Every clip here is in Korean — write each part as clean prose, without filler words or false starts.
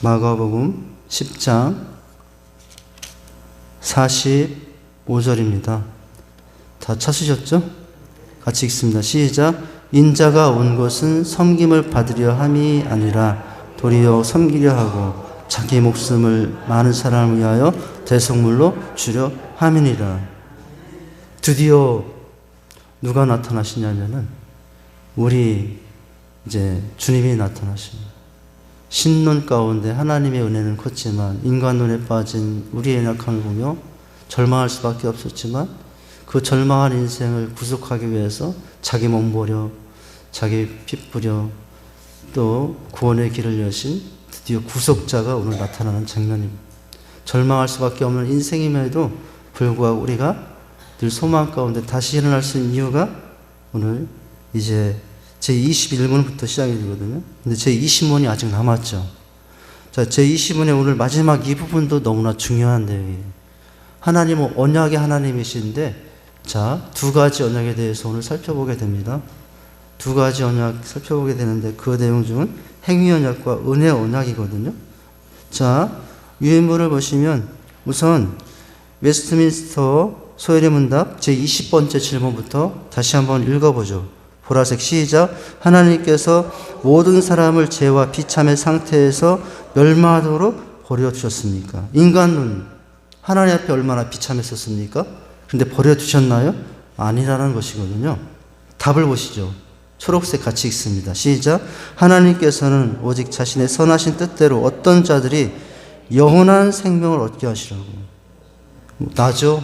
마가복음 10장 45절입니다. 다 찾으셨죠? 같이 읽습니다. 시작. 인자가 온 것은 섬김을 받으려 함이 아니라 도리어 섬기려 하고 자기 목숨을 많은 사람을 위하여 대속물로 주려 함이니라. 드디어 누가 나타나시냐면은 우리 이제 주님이 나타나십니다. 신눈 가운데 하나님의 은혜는 컸지만 인간 눈에 빠진 우리의 연약함을 보며 절망할 수밖에 없었지만 그 절망한 인생을 구속하기 위해서 자기 몸 버려 자기 피 뿌려 또 구원의 길을 여신 드디어 구속자가 오늘 나타나는 장면입니다. 절망할 수밖에 없는 인생임에도 불구하고 우리가 늘 소망 가운데 다시 일어날 수 있는 이유가 오늘 이제 제21문부터 시작이 되거든요. 근데 제20문이 아직 남았죠. 자, 제20문의 오늘 마지막 이 부분도 너무나 중요한 내용이에요. 하나님은 언약의 하나님이신데, 자, 두 가지 언약에 대해서 오늘 살펴보게 됩니다. 두 가지 언약 살펴보게 되는데 그 내용 중은 행위 언약과 은혜 언약이거든요. 자, 유인물을 보시면 우선 웨스트민스터 소열의 문답 제20번째 질문부터 다시 한번 읽어보죠. 보라색 시작. 하나님께서 모든 사람을 죄와 비참의 상태에서 멸망하도록 버려두셨습니까? 인간 눈, 하나님 앞에 얼마나 비참했었습니까? 그런데 버려두셨나요? 아니라는 것이거든요. 답을 보시죠. 초록색 같이 읽습니다. 시작. 하나님께서는 오직 자신의 선하신 뜻대로 어떤 자들이 영원한 생명을 얻게 하시려고, 나죠?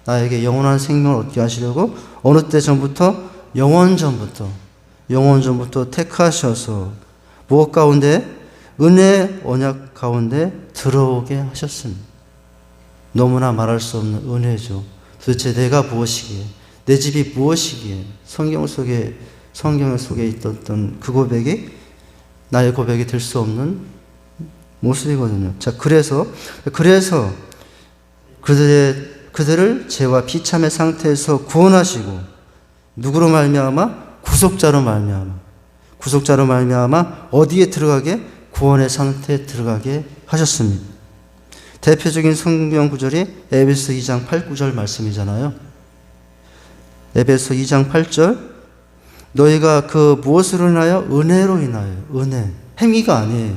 나에게 영원한 생명을 얻게 하시려고 어느 때 전부터 영원 전부터 택하셔서 무엇 가운데? 은혜 언약 가운데 들어오게 하셨습니다. 너무나 말할 수 없는 은혜죠. 도대체 내가 무엇이기에, 내 집이 무엇이기에 성경 속에 있었던 그 고백이 나의 고백이 될 수 없는 모습이거든요. 자, 그래서 그들을 죄와 비참의 상태에서 구원하시고 누구로 말미암아? 구속자로 말미암아 어디에 들어가게? 구원의 상태에 들어가게 하셨습니다. 대표적인 성경 구절이 에베소 2장 8, 9절 말씀이잖아요. 에베소 2장 8절. 너희가 그 무엇으로 인하여? 은혜로 인하여. 은혜. 행위가 아니에요.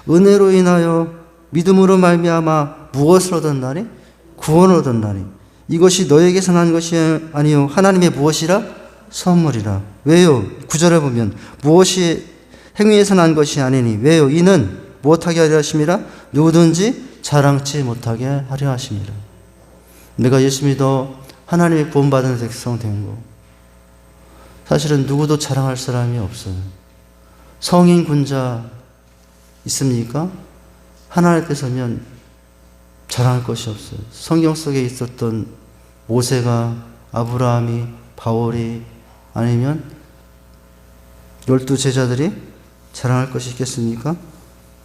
은혜로 인하여 믿음으로 말미암아 무엇을 얻었나니? 구원을 얻었나니. 이것이 너에게서 난 것이 아니요 하나님의 무엇이라? 선물이라. 왜요? 9절에 보면 무엇이 행위에서 난 것이 아니니. 왜요? 이는 무엇하게 하려 하심이라? 누구든지 자랑치 못하게 하려 하심이라. 내가 예수 믿어 하나님의 구원받은 백성 된 거, 사실은 누구도 자랑할 사람이 없어요. 성인 군자 있습니까? 하나님 앞에 서면 자랑할 것이 없어요. 성경 속에 있었던 모세가, 아브라함이, 바울이, 아니면 12 제자들이 자랑할 것이 있겠습니까?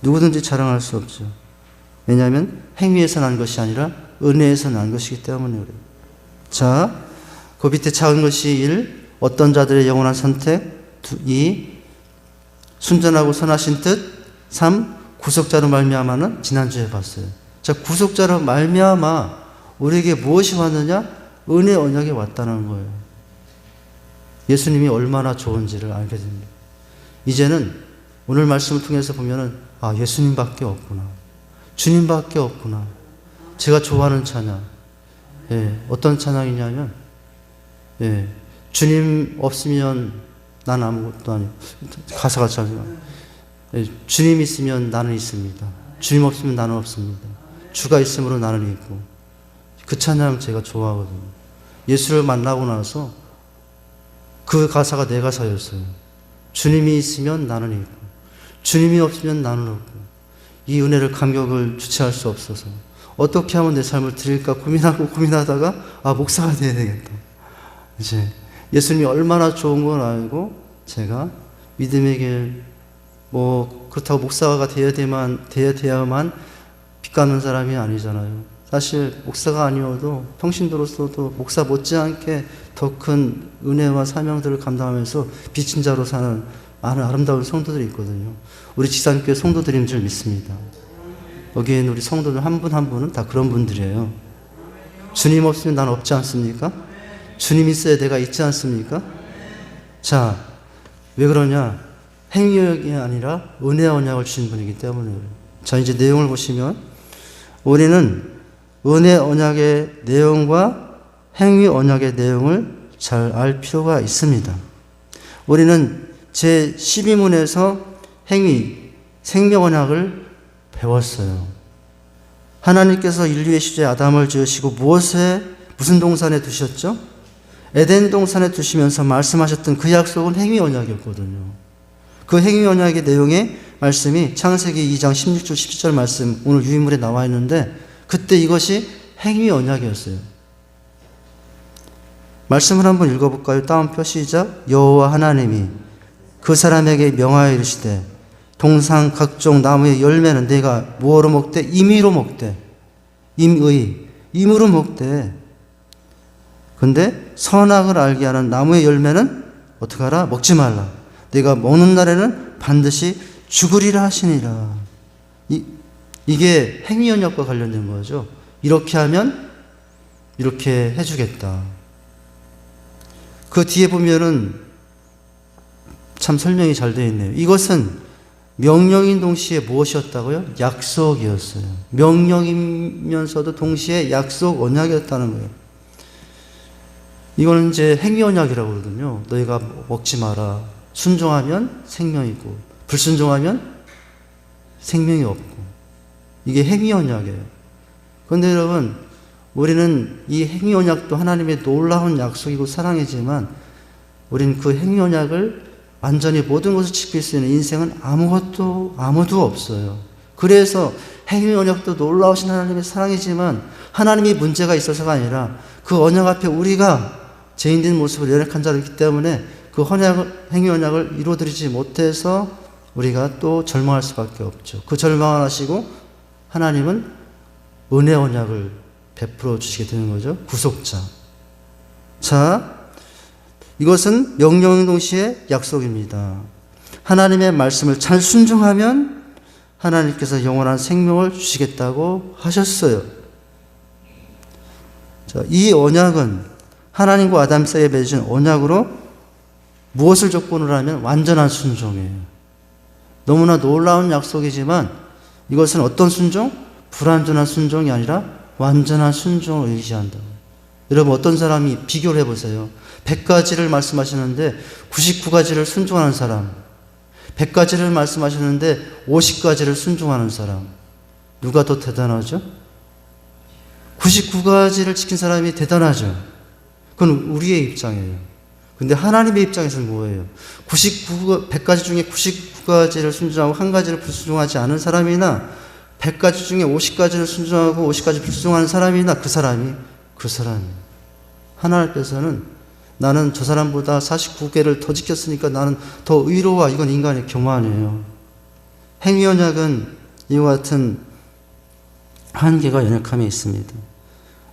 누구든지 자랑할 수 없죠. 왜냐하면 행위에서 난 것이 아니라 은혜에서 난 것이기 때문에 그래요. 자, 그 밑에 작은 것이 1, 어떤 자들의 영원한 선택, 2, 순전하고 선하신 뜻, 3, 구속자로 말미암아는 지난주에 봤어요. 자, 구속자로 말미암아 우리에게 무엇이 왔느냐? 은혜 언약이 왔다는 거예요. 예수님이 얼마나 좋은지를 알게 됩니다. 이제는 오늘 말씀을 통해서 보면은 예수님밖에 없구나, 주님밖에 없구나. 제가 좋아하는 찬양, 어떤 찬양이냐면 주님 없으면 난 아무것도 아니고, 가사가 잘 주님 있으면 나는 있습니다. 주님 없으면 나는 없습니다. 주가 있으므로 나는 있고. 그 찬양 제가 좋아하거든요. 예수를 만나고 나서 그 가사가 내 가사였어요. 주님이 있으면 나는 있고 주님이 없으면 나는 없고. 이 은혜를 감격을 주체할 수 없어서 어떻게 하면 내 삶을 드릴까 고민하다가 목사가 돼야 되겠다. 이제 예수님이 얼마나 좋은 걸 알고 제가 믿음의 길, 그렇다고 목사가 되어야만 빚갚는 사람이 아니잖아요. 사실 목사가 아니어도 평신도로서도 목사 못지않게 더 큰 은혜와 사명들을 감당하면서 빚진 자로 사는 많은 아름다운 성도들이 있거든요. 우리 지산교회 성도들인 줄 믿습니다. 여기에 있는 우리 성도들 한 분 한 분은 다 그런 분들이에요. 주님 없으면 난 없지 않습니까? 주님 있어야 내가 있지 않습니까? 자, 왜 그러냐? 행위력이 아니라 은혜 언약을 주신 분이기 때문에. 자, 이제 내용을 보시면 우리는 은혜 언약의 내용과 행위 언약의 내용을 잘 알 필요가 있습니다. 우리는 제12문에서 행위, 생명 언약을 배웠어요. 하나님께서 인류의 시초에 아담을 지으시고 무슨 동산에 두셨죠? 에덴 동산에 두시면서 말씀하셨던 그 약속은 행위 언약이었거든요. 그 행위 언약의 내용의 말씀이 창세기 2장 16절 17절 말씀 오늘 유인물에 나와 있는데 그때 이것이 행위 언약이었어요. 말씀을 한번 읽어볼까요? 따옴표 시작. 여호와 하나님이 그 사람에게 명하여 이르시되 동산 각종 나무의 열매는 내가 무엇으로 먹되? 임의로 먹되. 임으로 먹되. 근데 선악을 알게 하는 나무의 열매는 어떻게 하라? 먹지 말라. 내가 먹는 날에는 반드시 죽으리라 하시니라. 이게 행위 언약과 관련된 거죠. 이렇게 하면 이렇게 해주겠다. 그 뒤에 보면은 참 설명이 잘 되어 있네요. 이것은 명령인 동시에 무엇이었다고요? 약속이었어요. 명령이면서도 동시에 약속 언약이었다는 거예요. 이거는 이제 행위 언약이라고 그러거든요. 너희가 먹지 마라. 순종하면 생명이고 불순종하면 생명이 없고. 이게 행위 언약이에요. 그런데 여러분, 우리는 이 행위 언약도 하나님의 놀라운 약속이고 사랑이지만 우리는 그 행위 언약을 완전히 모든 것을 지킬 수 있는 인생은 아무도 없어요. 그래서 행위 언약도 놀라우신 하나님의 사랑이지만 하나님이 문제가 있어서가 아니라 그 언약 앞에 우리가 죄인된 모습으로 연약한 자이기 때문에 그 행위 언약을 이루어드리지 못해서 우리가 또 절망할 수밖에 없죠. 그 절망을 하시고 하나님은 은혜 언약을 베풀어 주시게 되는 거죠. 구속자. 자, 이것은 명령인 동시에 약속입니다. 하나님의 말씀을 잘 순종하면 하나님께서 영원한 생명을 주시겠다고 하셨어요. 자, 이 언약은 하나님과 아담 사이에 맺은 언약으로 무엇을 조건으로 하면 완전한 순종이에요. 너무나 놀라운 약속이지만 이것은 어떤 순종? 불완전한 순종이 아니라 완전한 순종을 의지한다. 여러분, 어떤 사람이 비교를 해보세요. 100가지를 말씀하시는데 99가지를 순종하는 사람, 100가지를 말씀하시는데 50가지를 순종하는 사람, 누가 더 대단하죠? 99가지를 지킨 사람이 대단하죠. 그건 우리의 입장이에요. 근데 하나님의 입장에서는 뭐예요? 100가지 중에 99가지를 순종하고 한 가지를 불순종하지 않은 사람이나 100가지 중에 50가지를 순종하고 50가지 불순종하는 사람이나 그 사람이 하나님께서는 나는 저 사람보다 49개를 더 지켰으니까 나는 더 의로워. 이건 인간의 교만이에요. 행위 언약은 이와 같은 한계가 연약함이 있습니다.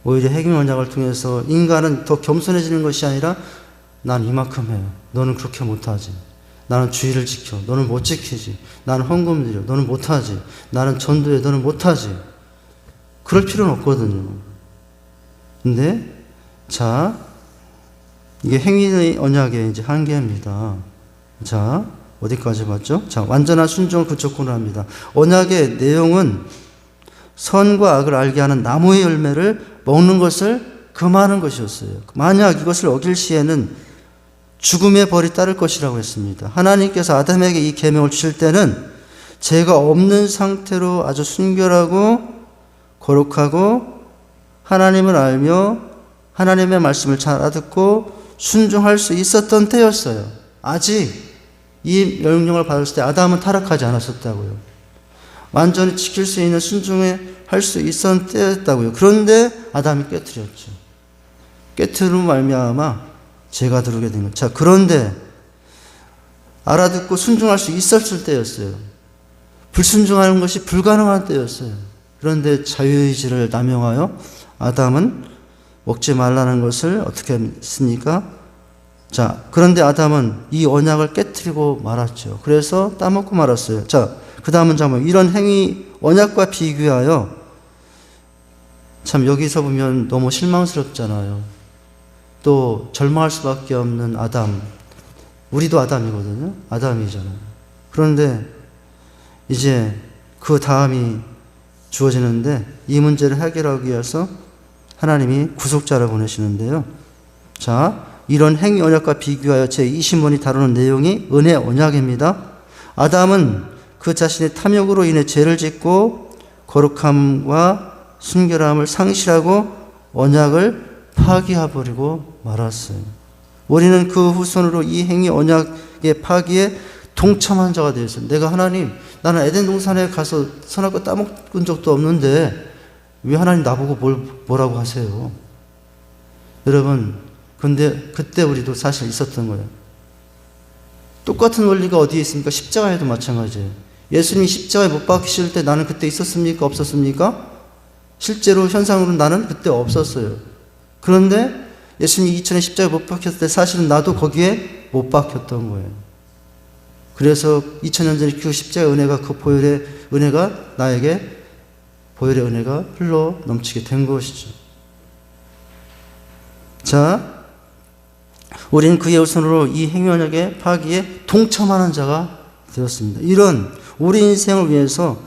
오히려 행위 언약을 통해서 인간은 더 겸손해지는 것이 아니라 난 이만큼 해요. 너는 그렇게 못하지. 나는 주의를 지켜. 너는 못 지키지. 나는 헌금 드려. 너는 못하지. 나는 전도해. 너는 못하지. 그럴 필요는 없거든요. 근데 자, 이게 행위 언약의 이제 한계입니다. 자, 어디까지 봤죠? 자, 완전한 순종을 그 조건으로 합니다. 언약의 내용은 선과 악을 알게 하는 나무의 열매를 먹는 것을 금하는 것이었어요. 만약 이것을 어길 시에는 죽음의 벌이 따를 것이라고 했습니다. 하나님께서 아담에게 이 계명을 주실 때는 죄가 없는 상태로 아주 순결하고 거룩하고 하나님을 알며 하나님의 말씀을 잘 알아듣고 순종할 수 있었던 때였어요. 아직 이 명령을 받았을 때 아담은 타락하지 않았었다고요. 완전히 지킬 수 있는 순종을 할 수 있었던 때였다고요. 그런데 아담이 깨트렸죠. 깨트로 말미암아 죄가 들어오게 된 거예요. 자, 그런데 알아듣고 순종할 수 있었을 때였어요. 불순종하는 것이 불가능한 때였어요. 그런데 자유의지를 남용하여 아담은 먹지 말라는 것을 어떻게 했습니까? 자, 그런데 아담은 이 언약을 깨뜨리고 말았죠. 그래서 따먹고 말았어요. 자, 그 다음 문장 이런 행위 언약과 비교하여 참 여기서 보면 너무 실망스럽잖아요. 또 절망할 수밖에 없는 아담. 우리도 아담이거든요. 아담이잖아요. 그런데 이제 그 다음이 주어지는데 이 문제를 해결하기 위해서 하나님이 구속자를 보내시는데요. 자, 이런 행위 언약과 비교하여 제20문이 다루는 내용이 은혜 언약입니다. 아담은 그 자신의 탐욕으로 인해 죄를 짓고 거룩함과 순결함을 상실하고 언약을 파기해버리고 말았어요. 우리는 그 후손으로 이 행위 언약의 파기에 동참한 자가 되었어요. 내가 하나님, 나는 에덴 동산에 가서 선악과 따먹은 적도 없는데 왜 하나님 나보고 뭐라고 하세요? 여러분, 근데 그때 우리도 사실 있었던 거예요. 똑같은 원리가 어디에 있습니까? 십자가에도 마찬가지예요. 예수님이 십자가에 못 박히실 때 나는 그때 있었습니까? 없었습니까? 실제로 현상으로는 나는 그때 없었어요. 그런데 예수님이 2000년 십자가에 못 박혔을 때 사실은 나도 거기에 못 박혔던 거예요. 그래서 2000년 전에 그 십자가의 은혜가, 그 보혈의 은혜가 나에게 보혈의 은혜가 흘러 넘치게 된 것이죠. 자, 우리는 그의 후손으로 이 행위 언약의 파기에 동참하는 자가 되었습니다. 이런 우리 인생을 위해서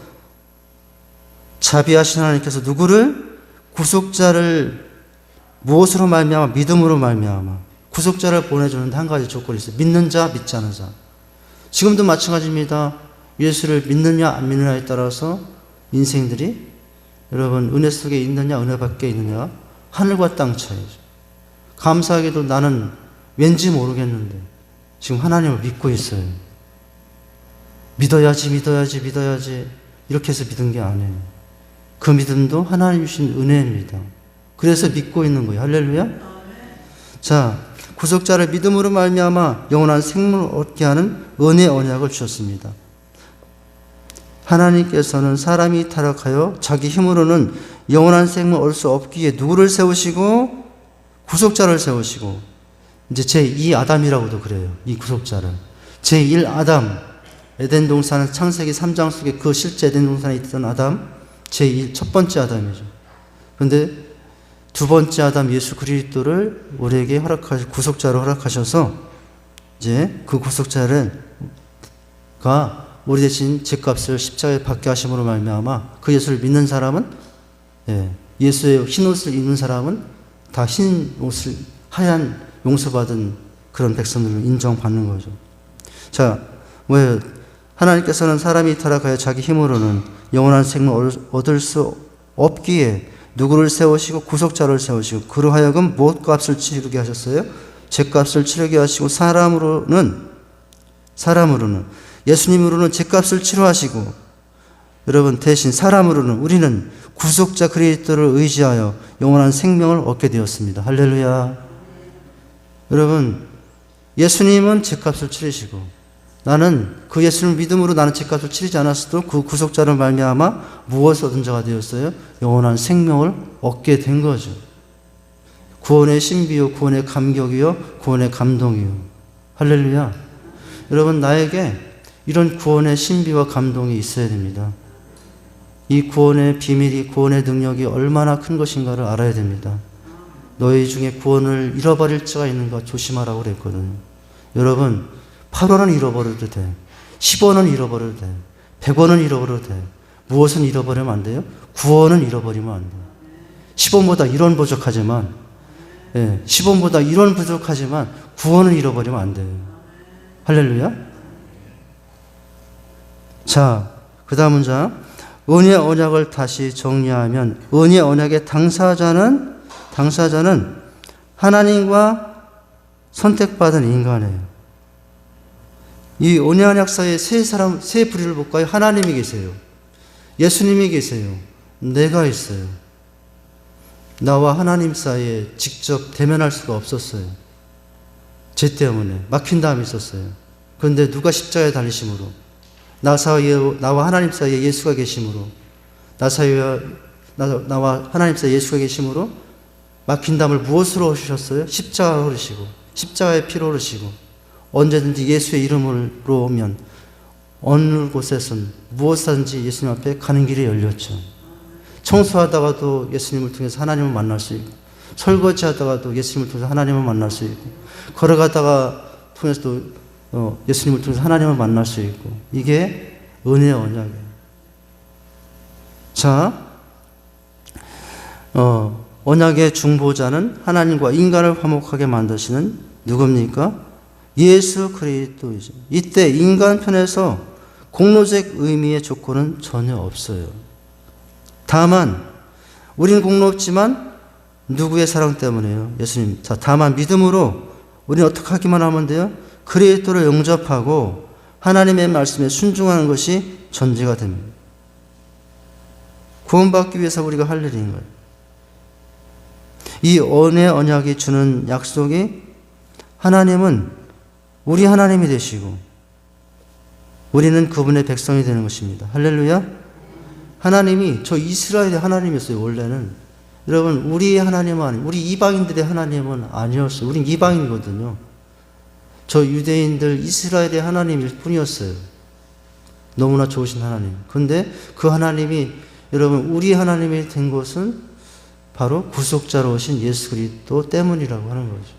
자비하신 하나님께서 누구를? 구속자를 무엇으로 말미암아? 믿음으로 말미암아 구속자를 보내주는데 한 가지 조건이 있어요. 믿는 자, 믿지 않은 자. 지금도 마찬가지입니다. 예수를 믿느냐 안 믿느냐에 따라서 인생들이 여러분 은혜 속에 있느냐 은혜 밖에 있느냐 하늘과 땅 차이죠. 감사하게도 나는 왠지 모르겠는데 지금 하나님을 믿고 있어요. 믿어야지 이렇게 해서 믿은 게 아니에요. 그 믿음도 하나님 주신 은혜입니다. 그래서 믿고 있는 거예요. 할렐루야. 자, 구속자를 믿음으로 말미암아 영원한 생명을 얻게 하는 은혜 언약을 주셨습니다. 하나님께서는 사람이 타락하여 자기 힘으로는 영원한 생명을 얻을 수 없기에 누구를 세우시고 구속자를 세우시고, 이제 제2 아담이라고도 그래요. 이 구속자를 제1 아담, 에덴 동산 창세기 3장 속에 그 실제 에덴 동산에 있던 아담, 제1 첫 번째 아담이죠. 그런데 두 번째 아담 예수 그리스도를 우리에게 구속자로 허락하셔서 이제 그 구속자가 우리 대신 죄값을 십자가에 받게 하심으로 말미암아 그 예수를 믿는 사람은, 예수의 흰 옷을 입는 사람은 다 흰 옷을 하얀 용서받은 그런 백성들로 인정받는 거죠. 자, 왜 하나님께서는 사람이 타락하여 자기 힘으로는 영원한 생명을 얻을 수 없기에 누구를 세우시고 구속자를 세우시고 그로 하여금 무엇 값을 치르게 하셨어요? 죄값을 치르게 하시고 사람으로는 예수님으로는 죄값을 치료하시고, 여러분 대신 사람으로는 우리는 구속자 그리스도를 의지하여 영원한 생명을 얻게 되었습니다. 할렐루야. 여러분 예수님은 죄값을 치르시고 나는 그 예수를 믿음으로 나는 죄값을 치르지 않았어도 그 구속자를 말미암아 무엇을 얻은 자가 되었어요? 영원한 생명을 얻게 된 거죠. 구원의 신비요, 구원의 감격이요, 구원의 감동이요. 할렐루야. 여러분 나에게 이런 구원의 신비와 감동이 있어야 됩니다. 이 구원의 비밀이, 구원의 능력이 얼마나 큰 것인가를 알아야 됩니다. 너희 중에 구원을 잃어버릴 자가 있는가 조심하라고 그랬거든요. 여러분 8원은 잃어버려도 돼. 10원은 잃어버려도 돼. 100원은 잃어버려도 돼. 무엇은 잃어버리면 안 돼요? 구원은 잃어버리면 안 돼요. 10원보다 1원 부족하지만, 10원보다 1원 부족하지만 구원은 잃어버리면 안 돼요. 할렐루야. 자, 그 다음 문장. 은혜 언약을 다시 정리하면 은혜 언약의 당사자는 하나님과 선택받은 인간이에요. 이 은혜 언약 사이에 세 부류를 볼까요? 하나님이 계세요. 예수님이 계세요. 내가 있어요. 나와 하나님 사이에 직접 대면할 수가 없었어요. 죄 때문에 막힌 다음이 있었어요. 그런데 누가 십자가에 달리심으로 나와 하나님 사이에 예수가 계심으로 나와 하나님 사이에 예수가 계심으로 막힌 담을 무엇으로 주셨어요? 십자가로 흐르시고 십자가의 피로 오르시고 언제든지 예수의 이름으로 오면 어느 곳에선 무엇이든지 예수님 앞에 가는 길이 열렸죠. 청소하다가도 예수님을 통해서 하나님을 만날 수 있고, 설거지하다가도 예수님을 통해서 하나님을 만날 수 있고, 걸어가다가 통해서 또 예수님을 통해서 하나님을 만날 수 있고, 이게 은혜의 언약이에요. 자, 언약의 중보자는 하나님과 인간을 화목하게 만드시는 누굽니까? 예수 그리스도이죠. 이때 인간 편에서 공로적 의미의 조건은 전혀 없어요. 다만 우리는 공로없지만 누구의 사랑 때문에요? 예수님. 자, 다만 믿음으로 우리는 어떻게 하기만 하면 돼요? 그리스도를 영접하고 하나님의 말씀에 순종하는 것이 전제가 됩니다. 구원받기 위해서 우리가 할 일인 거예요. 이 은혜 언약이 주는 약속이 하나님은 우리 하나님이 되시고 우리는 그분의 백성이 되는 것입니다. 할렐루야. 하나님이 저 이스라엘의 하나님이었어요. 원래는. 여러분, 우리의 하나님은 아니에요. 우리 이방인들의 하나님은 아니었어요. 우린 이방인이거든요. 저 유대인들 이스라엘의 하나님일 뿐이었어요. 너무나 좋으신 하나님. 근데 그 하나님이 여러분 우리 하나님이 된 것은 바로 구속자로 오신 예수 그리스도 때문이라고 하는 거죠.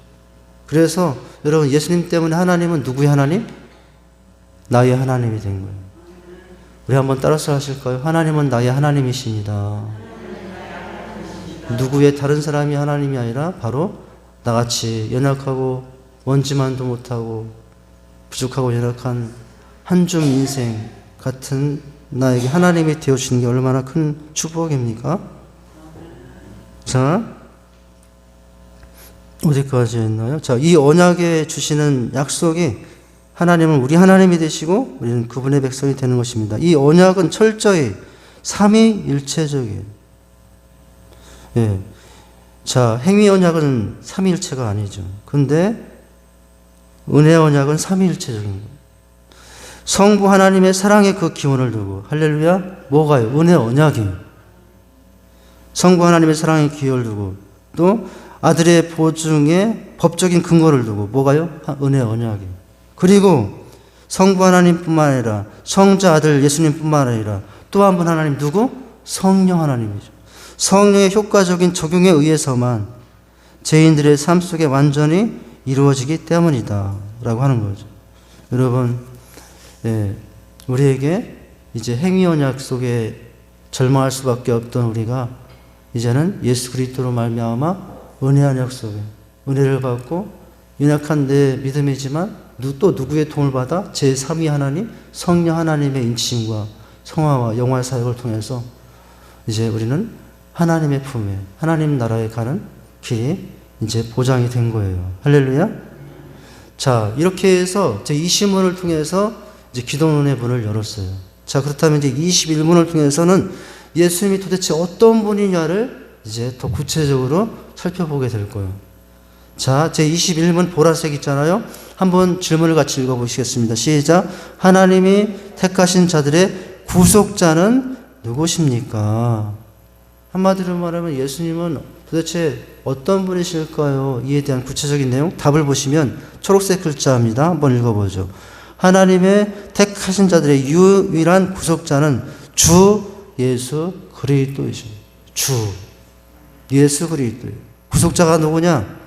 그래서 여러분 예수님 때문에 하나님은 누구의 하나님? 나의 하나님이 된 거예요. 우리 한번 따라서 하실까요? 하나님은 나의 하나님이십니다. 누구의 다른 사람이 하나님이 아니라 바로 나같이 연약하고 먼지만도 못하고 부족하고 연약한 한 줌 인생 같은 나에게 하나님이 되어주시는 게 얼마나 큰 축복입니까? 자, 어디까지 했나요? 자, 이 언약에 주시는 약속이 하나님은 우리 하나님이 되시고 우리는 그분의 백성이 되는 것입니다. 이 언약은 철저히 삼위일체적이에요. 예. 자, 행위 언약은 삼위일체가 아니죠. 근데 은혜 언약은 삼위일체적인 거예요. 성부 하나님의 사랑의 그 기원을 두고, 할렐루야, 뭐가요? 은혜 언약이에요. 성부 하나님의 사랑의 기원을 두고, 또 아들의 보증의 법적인 근거를 두고, 뭐가요? 은혜 언약이에요. 그리고 성부 하나님뿐만 아니라 성자 아들 예수님뿐만 아니라 또 한 분 하나님 누구? 성령 하나님이죠. 성령의 효과적인 적용에 의해서만 죄인들의 삶 속에 완전히 이루어지기 때문이다 라고 하는 거죠. 여러분, 예, 우리에게 이제 행위 언약 속에 절망할 수밖에 없던 우리가 이제는 예수 그리스도로 말미암아 은혜 언약 속에 은혜를 받고 연약한 내 믿음이지만 또 누구의 도움을 받아 제3위 하나님 성령 하나님의 인치심과 성화와 영화의 사역을 통해서 이제 우리는 하나님의 품에 하나님 나라에 가는 길이 이제 보장이 된 거예요. 할렐루야. 자, 이렇게 해서 제 20문을 통해서 이제 기도문의 문을 열었어요. 자, 그렇다면 이제 21문을 통해서는 예수님이 도대체 어떤 분이냐를 이제 더 구체적으로 살펴보게 될 거예요. 자, 제 21문 보라색 있잖아요. 한번 질문을 같이 읽어보시겠습니다. 시작. 하나님이 택하신 자들의 구속자는 누구십니까? 한마디로 말하면 예수님은 도대체 어떤 분이실까요? 이에 대한 구체적인 내용 답을 보시면 초록색 글자입니다. 한번 읽어보죠. 하나님의 택하신 자들의 유일한 구속자는 주 예수 그리스도이십니다. 주 예수 그리스도예요. 구속자가 누구냐?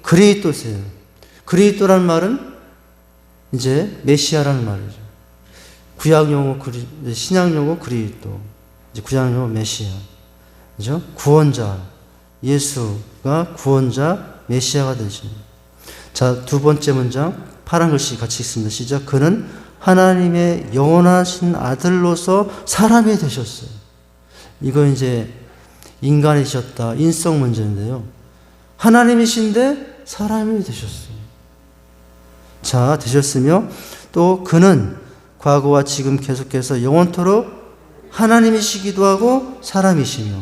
그리스도세요. 그리스도라는 말은 이제 메시아라는 말이죠. 구약 용어 신약 용어 그리스도, 이제 구약 용어 메시아, 그죠? 구원자 예수가 구원자 메시아가 되십니다. 자, 두 번째 문장 파란 글씨 같이 읽습니다. 시작. 그는 하나님의 영원하신 아들로서 사람이 되셨어요. 이거 이제 인간이셨다 인성 문제인데요. 하나님이신데 사람이 되셨어요. 자, 되셨으며 또 그는 과거와 지금 계속해서 영원토록 하나님이시기도 하고 사람이시며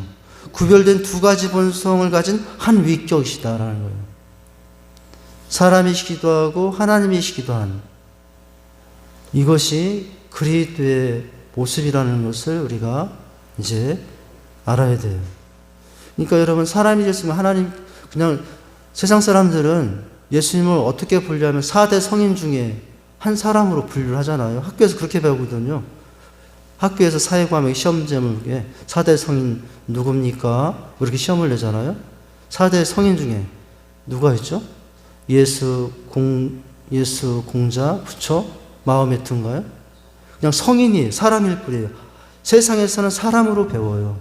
구별된 두 가지 본성을 가진 한 위격이시다라는 거예요. 사람이시기도 하고 하나님이시기도 한 이것이 그리스도의 모습이라는 것을 우리가 이제 알아야 돼요. 그러니까 여러분 사람이 됐으면 하나님 그냥 세상 사람들은 예수님을 어떻게 분류하면 4대 성인 중에 한 사람으로 분류를 하잖아요. 학교에서 그렇게 배우거든요. 학교에서 사회과목 시험 제목에 4대 성인 누굽니까? 이렇게 시험을 내잖아요. 4대 성인 중에 누가 있죠? 예수, 공자, 부처, 마호메트인가요? 그냥 성인이 사람일 뿐이에요. 세상에서는 사람으로 배워요.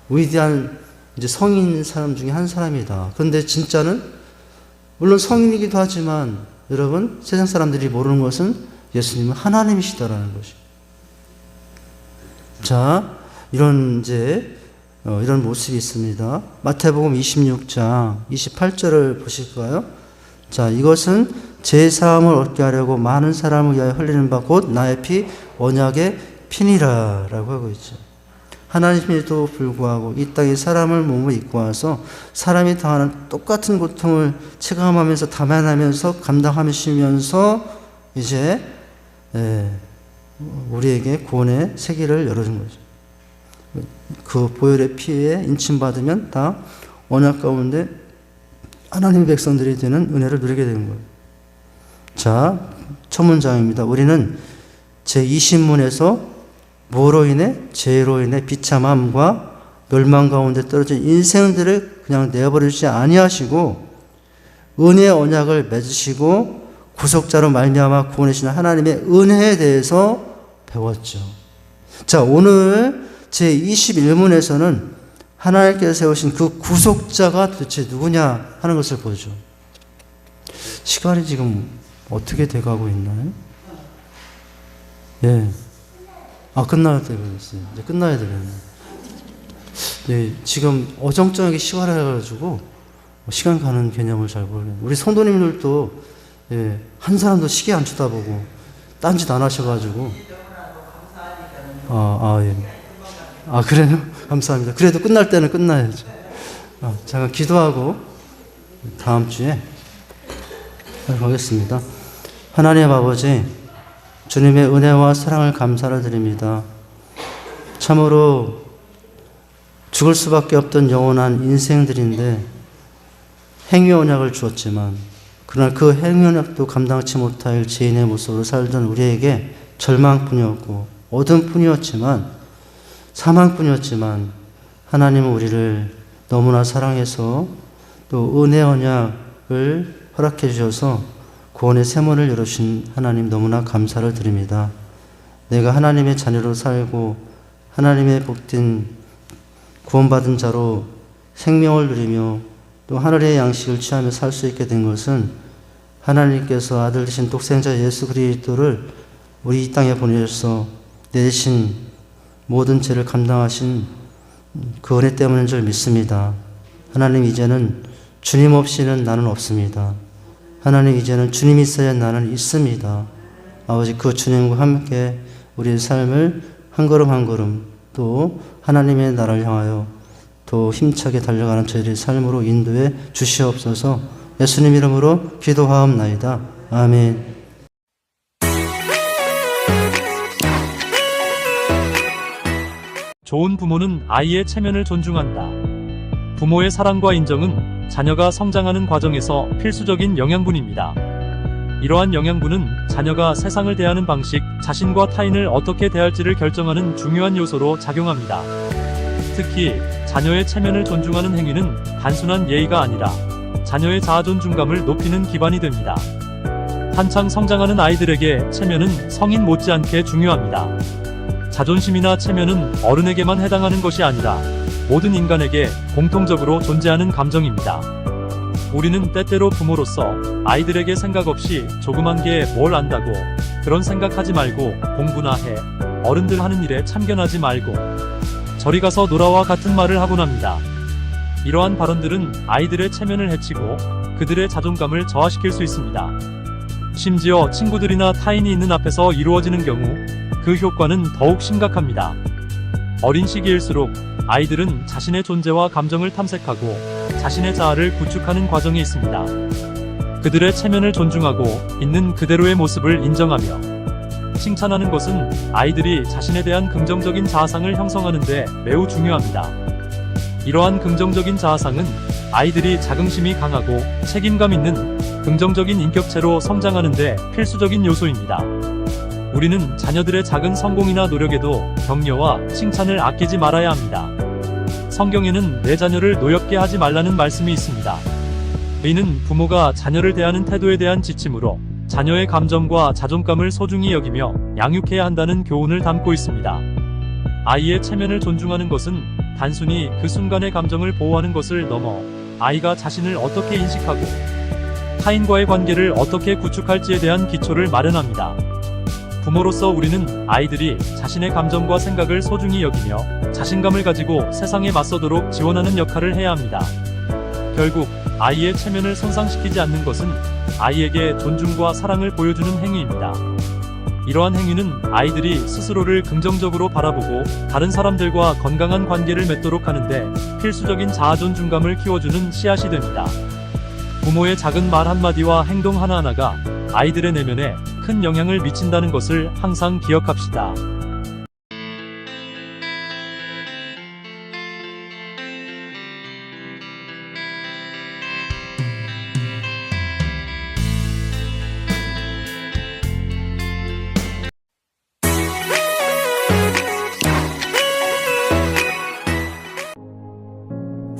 위대한 이제 성인 사람 중에 한 사람이다. 그런데 진짜는 물론 성인이기도 하지만 여러분 세상 사람들이 모르는 것은 예수님은 하나님이시다라는 것이. 자, 이런 모습이 있습니다. 마태복음 26장 28절을 보실까요? 자, 이것은 제 사함을 얻게 하려고 많은 사람을 위하여 흘리는 바 곧 나의 피 언약의 피니라 라고 하고 있죠. 하나님에도 불구하고 이 땅에 사람을 몸을 입고 와서 사람이 당하는 똑같은 고통을 체감하면서 담아내면서 감당하시면서 이제 우리에게 구원의 세계를 열어준 거죠. 그 보혈의 피에 인침받으면 다 언약 가운데 하나님의 백성들이 되는 은혜를 누리게 되는 거예요. 자, 첫 문장입니다. 우리는 제20문에서 뭐로 인해? 죄로 인해 비참함과 멸망 가운데 떨어진 인생들을 그냥 내버리지 아니하시고 은혜의 언약을 맺으시고 구속자로 말미암아 구원하시는 하나님의 은혜에 대해서 배웠죠. 자, 오늘 제21문에서는 하나님께서 세우신 그 구속자가 도대체 누구냐 하는 것을 보죠. 시간이 지금 어떻게 돼가고 있나요? 예. 끝나야 되겠어요. 이제 끝나야 되겠네요. 예, 지금 어정쩡하게 시간을 해가지고 시간 가는 개념을 잘 모르겠네요. 우리 성도님들도 예, 한 사람도 시계 안 쳐다보고 딴짓 안 하셔가지고 예. 그래요? 감사합니다. 그래도 끝날 때는 끝나야죠. 잠깐 기도하고 다음 주에 가겠습니다. 하나님 아버지, 주님의 은혜와 사랑을 감사를 드립니다. 참으로 죽을 수밖에 없던 영원한 인생들인데 행위 언약을 주었지만 그러나 그 행위 언약도 감당치 못할 죄인의 모습으로 살던 우리에게 절망뿐이었고 어둠뿐이었지만 사망뿐이었지만 하나님은 우리를 너무나 사랑해서 또 은혜 언약을 허락해 주셔서 구원의 세문을 열어주신 하나님 너무나 감사를 드립니다. 내가 하나님의 자녀로 살고 하나님의 복된 구원받은 자로 생명을 누리며 또 하늘의 양식을 취하며 살 수 있게 된 것은 하나님께서 아들 되신 독생자 예수 그리스도를 우리 이 땅에 보내셔서 내 대신 모든 죄를 감당하신 그 은혜 때문인 줄 믿습니다. 하나님, 이제는 주님 없이는 나는 없습니다. 하나님, 이제는 주님이 있어야 나는 있습니다. 아버지, 그 주님과 함께 우리의 삶을 한 걸음 한 걸음 또 하나님의 나라를 향하여 또 힘차게 달려가는 저희들의 삶으로 인도해 주시옵소서. 예수님 이름으로 기도하옵나이다. 아멘. 좋은 부모는 아이의 체면을 존중한다. 부모의 사랑과 인정은 자녀가 성장하는 과정에서 필수적인 영양분입니다. 이러한 영양분은 자녀가 세상을 대하는 방식, 자신과 타인을 어떻게 대할지를 결정하는 중요한 요소로 작용합니다. 특히 자녀의 체면을 존중하는 행위는 단순한 예의가 아니라 자녀의 자아존중감을 높이는 기반이 됩니다. 한창 성장하는 아이들에게 체면은 성인 못지않게 중요합니다. 자존심이나 체면은 어른에게만 해당하는 것이 아니라 모든 인간에게 공통적으로 존재하는 감정입니다. 우리는 때때로 부모로서 아이들에게 생각 없이 조그만 게 뭘 안다고 그런 생각하지 말고 공부나 해, 어른들 하는 일에 참견하지 말고 저리 가서 놀아와 같은 말을 하곤 합니다. 이러한 발언들은 아이들의 체면을 해치고 그들의 자존감을 저하시킬 수 있습니다. 심지어 친구들이나 타인이 있는 앞에서 이루어지는 경우 그 효과는 더욱 심각합니다. 어린 시기일수록 아이들은 자신의 존재와 감정을 탐색하고 자신의 자아를 구축하는 과정에 있습니다. 그들의 체면을 존중하고 있는 그대로의 모습을 인정하며 칭찬하는 것은 아이들이 자신에 대한 긍정적인 자아상을 형성하는 데 매우 중요합니다. 이러한 긍정적인 자아상은 아이들이 자긍심이 강하고 책임감 있는 긍정적인 인격체로 성장하는 데 필수적인 요소입니다. 우리는 자녀들의 작은 성공이나 노력에도 격려와 칭찬을 아끼지 말아야 합니다. 성경에는 내 자녀를 노엽게 하지 말라는 말씀이 있습니다. 이는 부모가 자녀를 대하는 태도에 대한 지침으로 자녀의 감정과 자존감을 소중히 여기며 양육해야 한다는 교훈을 담고 있습니다. 아이의 체면을 존중하는 것은 단순히 그 순간의 감정을 보호하는 것을 넘어 아이가 자신을 어떻게 인식하고 타인과의 관계를 어떻게 구축할지에 대한 기초를 마련합니다. 부모로서 우리는 아이들이 자신의 감정과 생각을 소중히 여기며 자신감을 가지고 세상에 맞서도록 지원하는 역할을 해야 합니다. 결국 아이의 체면을 손상시키지 않는 것은 아이에게 존중과 사랑을 보여주는 행위입니다. 이러한 행위는 아이들이 스스로를 긍정적으로 바라보고 다른 사람들과 건강한 관계를 맺도록 하는데 필수적인 자아존중감을 키워주는 씨앗이 됩니다. 부모의 작은 말 한마디와 행동 하나하나가 아이들의 내면에 큰 영향을 미친다는 것을 항상 기억합시다.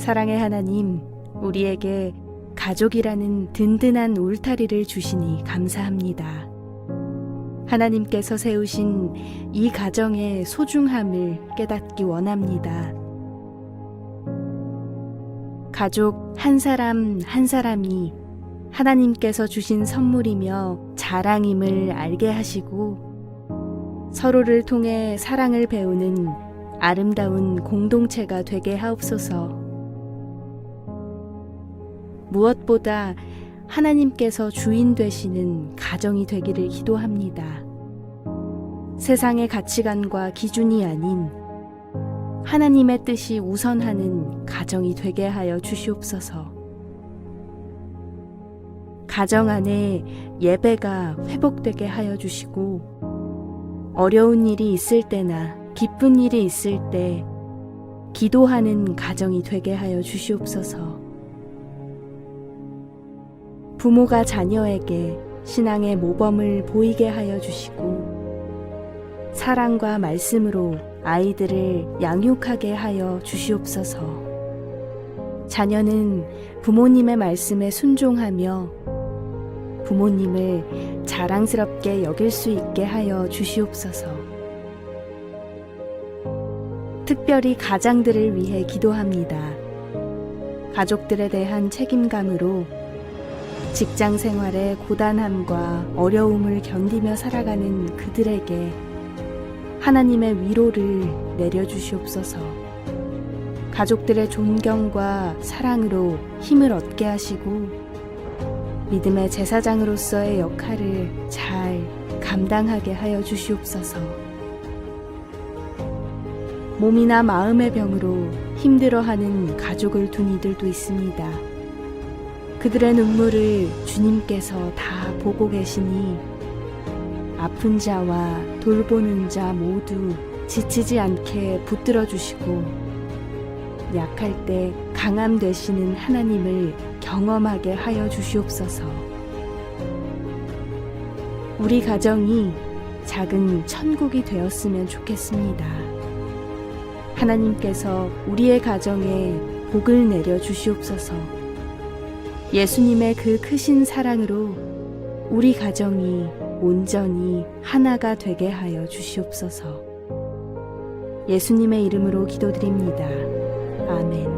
사랑의 하나님, 우리에게 가족이라는 든든한 울타리를 주시니 감사합니다. 하나님께서 세우신 이 가정의 소중함을 깨닫기 원합니다. 가족 한 사람 한 사람이 하나님께서 주신 선물이며 자랑임을 알게 하시고 서로를 통해 사랑을 배우는 아름다운 공동체가 되게 하옵소서. 무엇보다 하나님께서 주인 되시는 가정이 되기를 기도합니다. 세상의 가치관과 기준이 아닌 하나님의 뜻이 우선하는 가정이 되게 하여 주시옵소서. 가정 안에 예배가 회복되게 하여 주시고 어려운 일이 있을 때나 기쁜 일이 있을 때 기도하는 가정이 되게 하여 주시옵소서. 부모가 자녀에게 신앙의 모범을 보이게 하여 주시고 사랑과 말씀으로 아이들을 양육하게 하여 주시옵소서. 자녀는 부모님의 말씀에 순종하며 부모님을 자랑스럽게 여길 수 있게 하여 주시옵소서. 특별히 가장들을 위해 기도합니다. 가족들에 대한 책임감으로 직장 생활의 고단함과 어려움을 견디며 살아가는 그들에게 하나님의 위로를 내려주시옵소서. 가족들의 존경과 사랑으로 힘을 얻게 하시고 믿음의 제사장으로서의 역할을 잘 감당하게 하여 주시옵소서. 몸이나 마음의 병으로 힘들어하는 가족을 둔 이들도 있습니다. 그들의 눈물을 주님께서 다 보고 계시니 아픈 자와 돌보는 자 모두 지치지 않게 붙들어 주시고 약할 때 강함 되시는 하나님을 경험하게 하여 주시옵소서. 우리 가정이 작은 천국이 되었으면 좋겠습니다. 하나님께서 우리의 가정에 복을 내려 주시옵소서. 예수님의 그 크신 사랑으로 우리 가정이 온전히 하나가 되게 하여 주시옵소서. 예수님의 이름으로 기도드립니다. 아멘.